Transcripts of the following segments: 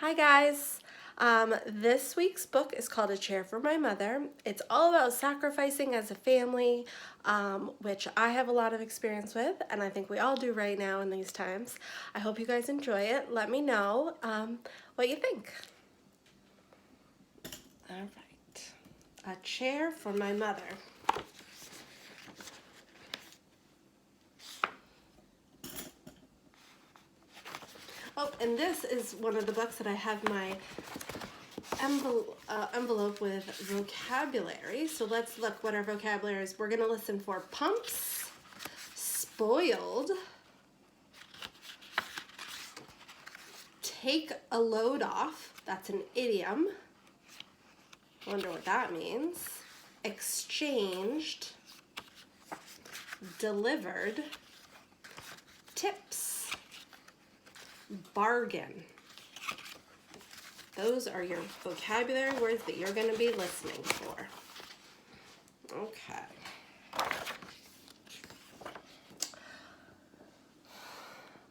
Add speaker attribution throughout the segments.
Speaker 1: Hi guys. This week's book is called A Chair for My Mother. It's all about sacrificing as a family, which I have a lot of experience with, and I think we all do right now in these times. I hope you guys enjoy it. Let me know what you think. All right. A Chair for My Mother. Oh, and this is one of the books that I have my envelope with vocabulary. So let's look what our vocabulary is. We're going to listen for pumps, spoiled, take a load off. That's an idiom. Wonder what that means. Exchanged, delivered, tips, bargain. Those are your vocabulary words that you're going to be listening for. Okay.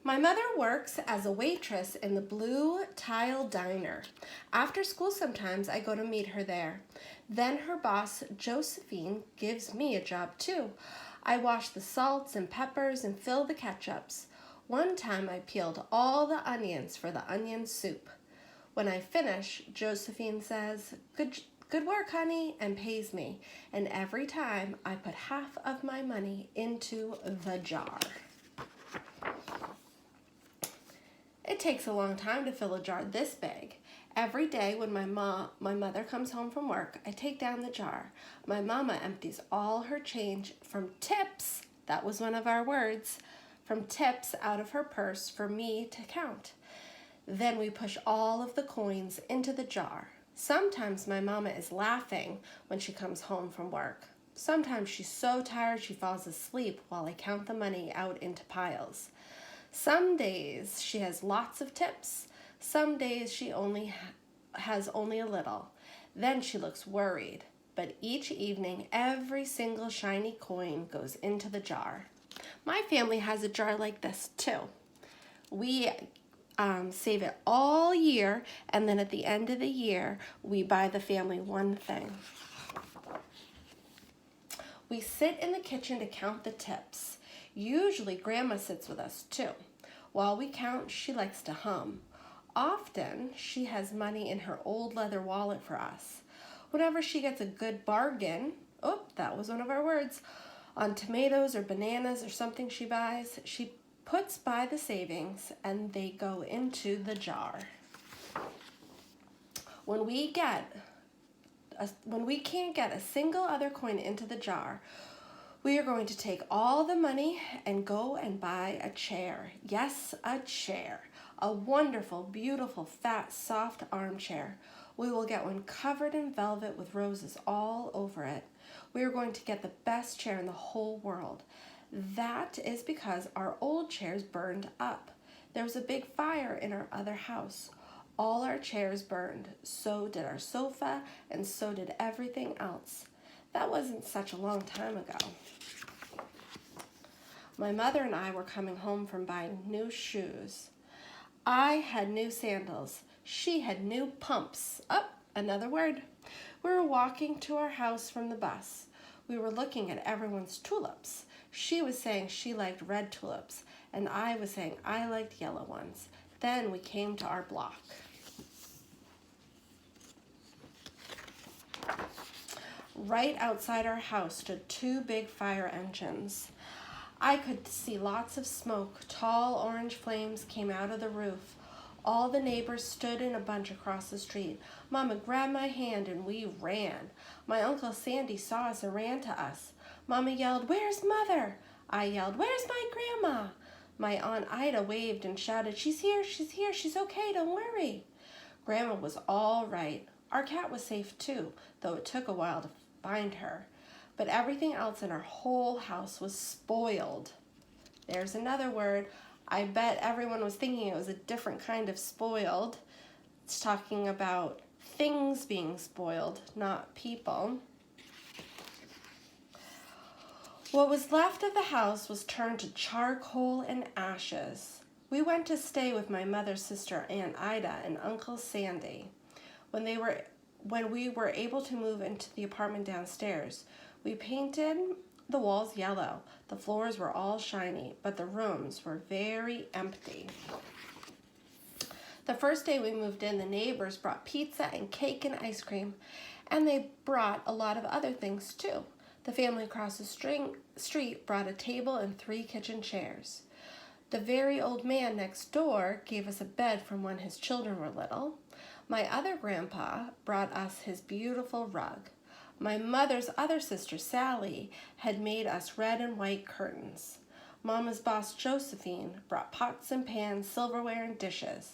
Speaker 1: My mother works as a waitress in the Blue Tile Diner. After school sometimes I go to meet her there. Then her boss, Josephine, gives me a job too. I wash the salts and peppers and fill the ketchups. One time I peeled all the onions for the onion soup. When I finish, Josephine says, Good work, honey, and pays me. And every time I put half of my money into the jar. It takes a long time to fill a jar this big. Every day when my mother comes home from work, I take down the jar. My mama empties all her change from tips, that was one of our words, from tips out of her purse for me to count. Then we push all of the coins into the jar. Sometimes my mama is laughing when she comes home from work. Sometimes she's so tired she falls asleep while I count the money out into piles. Some days she has lots of tips. Some days she has only a little. Then she looks worried. But each evening, every single shiny coin goes into the jar. My family has a jar like this too. We save it all year, and then at the end of the year, we buy the family one thing. We sit in the kitchen to count the tips. Usually, Grandma sits with us too. While we count, she likes to hum. Often, she has money in her old leather wallet for us. Whenever she gets a good bargain, oh, that was one of our words, on tomatoes or bananas or something she buys, she puts by the savings and they go into the jar. When we can't get a single other coin into the jar, we are going to take all the money and go and buy a chair. Yes, a chair. A wonderful, beautiful, fat, soft armchair. We will get one covered in velvet with roses all over it. We are going to get the best chair in the whole world. That is because our old chairs burned up. There was a big fire in our other house. All our chairs burned. So did our sofa, and so did everything else. That wasn't such a long time ago. My mother and I were coming home from buying new shoes. I had new sandals. She had new pumps. Oh, another word. We were walking to our house from the bus. We were looking at everyone's tulips. She was saying she liked red tulips, and I was saying I liked yellow ones. Then we came to our block. Right outside our house stood two big fire engines. I could see lots of smoke. Tall orange flames came out of the roof. All the neighbors stood in a bunch across the street. Mama grabbed my hand and we ran. My Uncle Sandy saw us and ran to us. Mama yelled, "Where's Mother?" I yelled, "Where's my grandma?" My Aunt Ida waved and shouted, she's here, she's okay, don't worry." Grandma was all right. Our cat was safe too, though it took a while to find her. But everything else in our whole house was spoiled. There's another word. I bet everyone was thinking it was a different kind of spoiled. It's talking about things being spoiled, not people. What was left of the house was turned to charcoal and ashes. We went to stay with my mother's sister, Aunt Ida, and Uncle Sandy. When we were able to move into the apartment downstairs, we painted the walls yellow. The floors were all shiny, but the rooms were very empty. The first day we moved in, the neighbors brought pizza and cake and ice cream, and they brought a lot of other things too. The family across the street brought a table and 3 kitchen chairs. The very old man next door gave us a bed from when his children were little. My other grandpa brought us his beautiful rug. My mother's other sister, Sally, had made us red and white curtains. Mama's boss, Josephine, brought pots and pans, silverware, and dishes.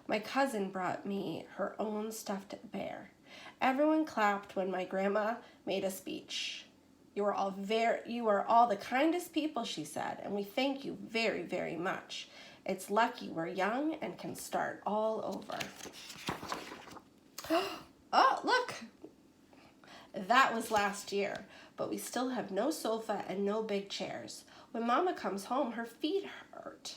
Speaker 1: My cousin brought me her own stuffed bear. Everyone clapped when my grandma made a speech. You are all the kindest people, she said, and we thank you very, very much. It's lucky we're young and can start all over. Oh, look! That was last year, but we still have no sofa and no big chairs. When Mama comes home, her feet hurt.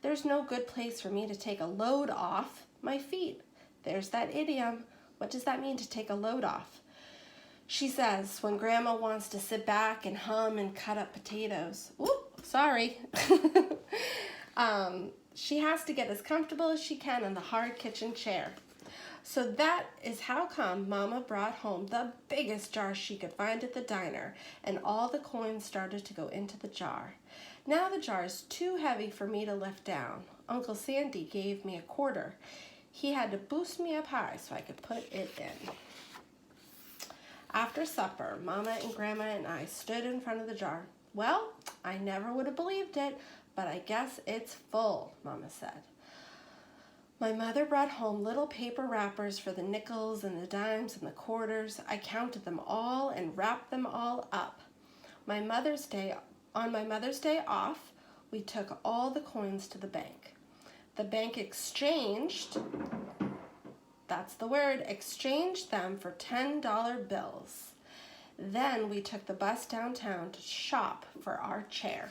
Speaker 1: There's no good place for me to take a load off my feet. There's that idiom. What does that mean, to take a load off? She says when Grandma wants to sit back and hum and cut up potatoes. Ooh, sorry. She has to get as comfortable as she can in the hard kitchen chair. So that is how come Mama brought home the biggest jar she could find at the diner, and all the coins started to go into the jar. Now the jar is too heavy for me to lift down. Uncle Sandy gave me a quarter. He had to boost me up high so I could put it in. After supper, Mama and Grandma and I stood in front of the jar. Well, I never would have believed it, but I guess it's full, Mama said. My mother brought home little paper wrappers for the nickels and the dimes and the quarters. I counted them all and wrapped them all up. On my Mother's Day off, we took all the coins to the bank. The bank exchanged, that's the word, exchanged them for $10 bills. Then we took the bus downtown to shop for our chair.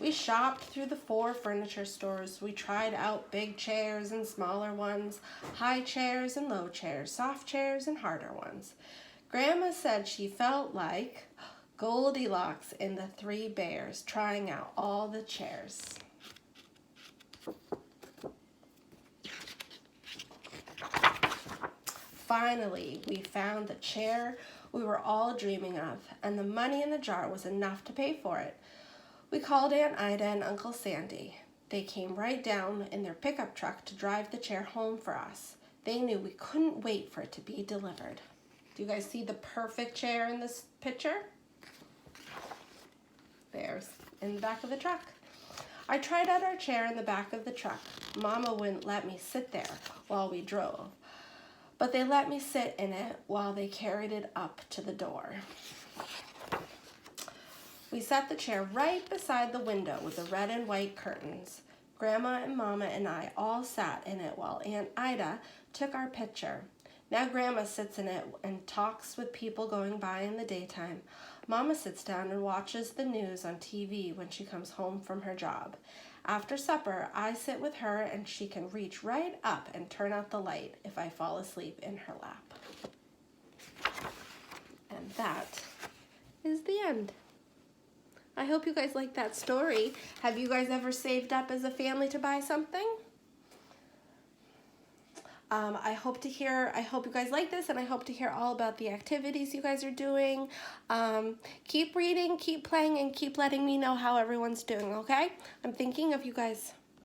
Speaker 1: We shopped through the 4 furniture stores. We tried out big chairs and smaller ones, high chairs and low chairs, soft chairs and harder ones. Grandma said she felt like Goldilocks in the 3 Bears, trying out all the chairs. Finally, we found the chair we were all dreaming of, and the money in the jar was enough to pay for it. We called Aunt Ida and Uncle Sandy. They came right down in their pickup truck to drive the chair home for us. They knew we couldn't wait for it to be delivered. Do you guys see the perfect chair in this picture? There's in the back of the truck. I tried out our chair in the back of the truck. Mama wouldn't let me sit there while we drove, but they let me sit in it while they carried it up to the door. We set the chair right beside the window with the red and white curtains. Grandma and Mama and I all sat in it while Aunt Ida took our picture. Now Grandma sits in it and talks with people going by in the daytime. Mama sits down and watches the news on TV when she comes home from her job. After supper, I sit with her and she can reach right up and turn out the light if I fall asleep in her lap. And that is the end. I hope you guys like that story. Have you guys ever saved up as a family to buy something? I hope you guys like this, and I hope to hear all about the activities you guys are doing. Keep reading, keep playing, and keep letting me know how everyone's doing, okay? I'm thinking of you guys.